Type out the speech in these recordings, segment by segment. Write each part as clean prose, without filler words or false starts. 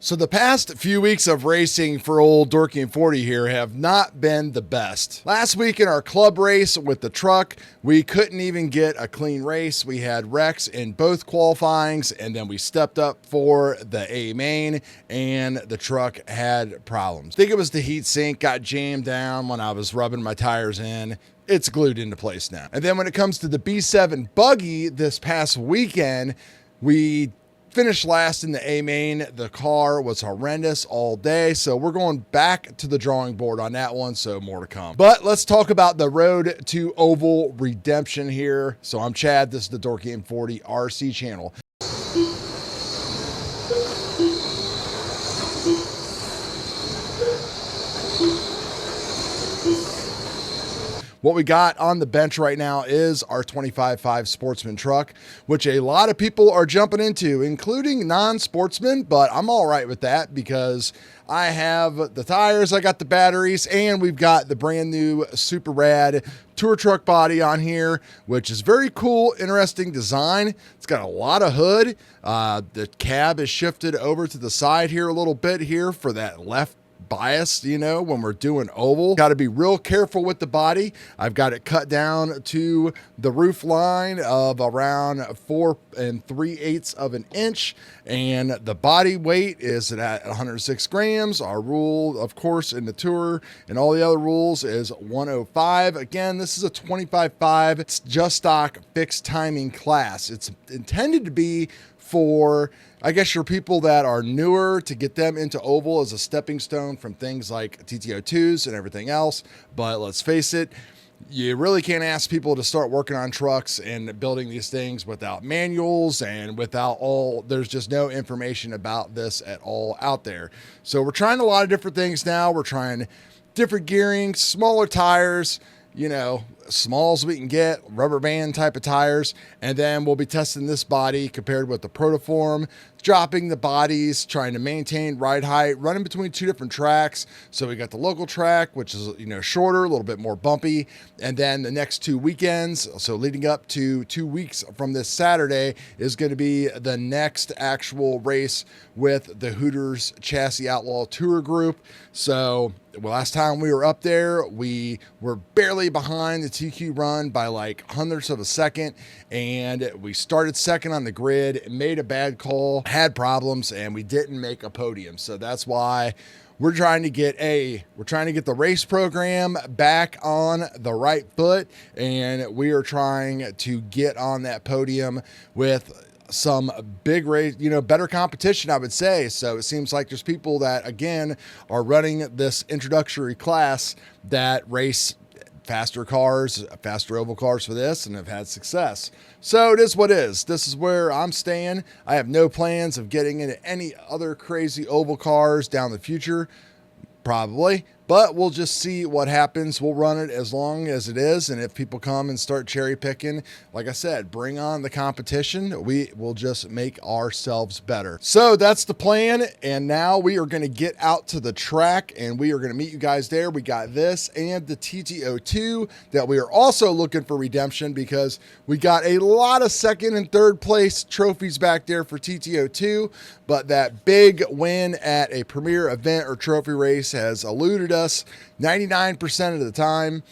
So the past few weeks of racing for old Dorky and 40 here have not been the best. Last week in our club race with the truck, we couldn't even get a clean race. We had wrecks in both qualifyings, and then we stepped up for the A main, and the truck had problems. I think it was the heat sink got jammed down when I was rubbing my tires in. It's glued into place now. And then when it comes to the B7 buggy this past weekend, we finished last in the A main. The car was horrendous all day, so we're going back to the drawing board on that one, so more to come. But let's talk about the road to oval redemption here. So I'm Chad, this is the Dorky and 40 RC channel. What we got on the bench right now is our 25.5 Sportsman truck, which a lot of people are jumping into, including non-sportsmen, but I'm all right with that because I have the tires, I got the batteries, and we've got the brand new super rad tour truck body on here, which is very cool, interesting design. It's got a lot of hood. The cab is shifted over to the side here a little bit here for that left bias, you know, when we're doing oval. Got to be real careful with the body. I've got it cut down to the roof line of around 4 3/8 of an inch, and the body weight is at 106 grams. Our rule, of course, in the tour and all the other rules is 105. Again, this is a 25.5. It's just stock fixed timing class. It's intended to be for, I guess, your people that are newer, to get them into oval as a stepping stone from things like TT02s and everything else. But let's face it, you really can't ask people to start working on trucks and building these things without manuals and without there's just no information about this at all out there. So we're trying a lot of different things now. We're trying different gearing, smaller tires, you know, small as we can get, rubber band type of tires. And then we'll be testing this body compared with the Protoform, dropping the bodies, trying to maintain ride height, running between two different tracks. So we got the local track, which is, you know, shorter, a little bit more bumpy. And then the next 2 weekends, so leading up to 2 weeks from this Saturday, is going to be the next actual race with the Hooters Chassis Outlaw Tour Group. So last time we were up there, we were barely behind the TQ run by like hundredths of a second, and we started second on the grid, made a bad call, had problems, and we didn't make a podium. So that's why we're trying to get the race program back on the right foot, and we are trying to get on that podium with some big race, you know, better competition, I would say. So it seems like there's people that, again, are running this introductory class that race faster cars, faster oval cars for this, and have had success. So it is what it is. This is where I'm staying. I have no plans of getting into any other crazy oval cars down the future, probably, but we'll just see what happens. We'll run it as long as it is, and if people come and start cherry picking, like I said, bring on the competition. We will just make ourselves better. So that's the plan, and now we are going to get out to the track, and we are going to meet you guys there. We got this and the TT02 that we are also looking for redemption, because we got a lot of second and third place trophies back there for TT02, but that big win at a premier event or trophy race has eluded us 99% of the time.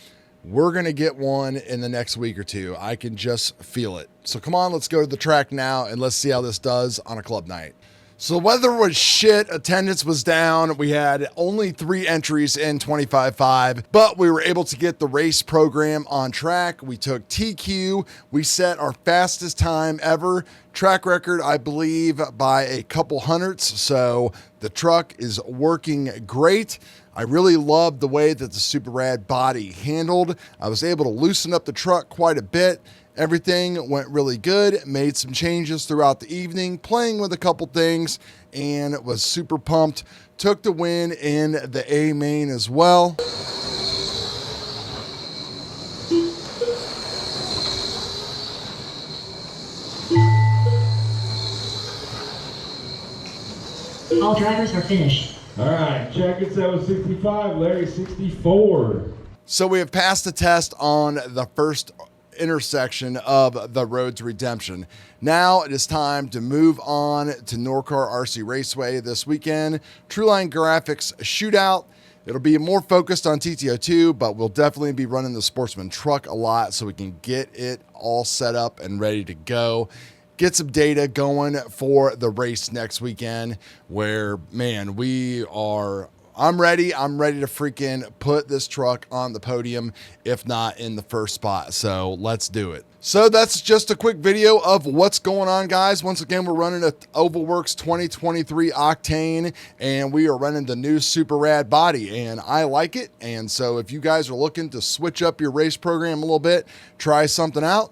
We're going to get one in the next week or two. I can just feel it. So come on, let's go to the track now, and let's see how this does on a club night. So the weather was shit, attendance was down. We had only 3 entries in 25.5, but we were able to get the race program on track. We took TQ. We set our fastest time ever. Track record, I believe, by a couple hundredths. So the truck is working great. I really love the way that the super rad body handled. I was able to loosen up the truck quite a bit. Everything went really good. Made some changes throughout the evening, playing with a couple things, and was super pumped. Took the win in the A main as well. All drivers are finished. All right, Jackets, that was 65, Larry 64. So we have passed the test on the first intersection of the road to redemption. Now it is time to move on to Norcar RC Raceway this weekend. Trueline Graphics Shootout. It'll be more focused on TTO2, but we'll definitely be running the Sportsman truck a lot so we can get it all set up and ready to go. Get some data going for the race next weekend where, man, I'm ready. I'm ready to freaking put this truck on the podium, if not in the first spot. So let's do it. So that's just a quick video of what's going on, guys. Once again, we're running a OvalWorks 2023 Octane, and we are running the new Super Rad body, and I like it. And so if you guys are looking to switch up your race program a little bit, try something out,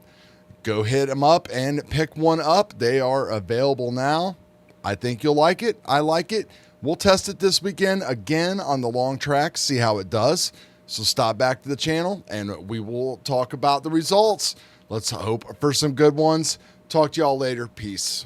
go hit them up and pick one up. They are available now. I think you'll like it. I like it. We'll test it this weekend again on the long track, see how it does. So stop back to the channel and we will talk about the results. Let's hope for some good ones. Talk to y'all later. Peace.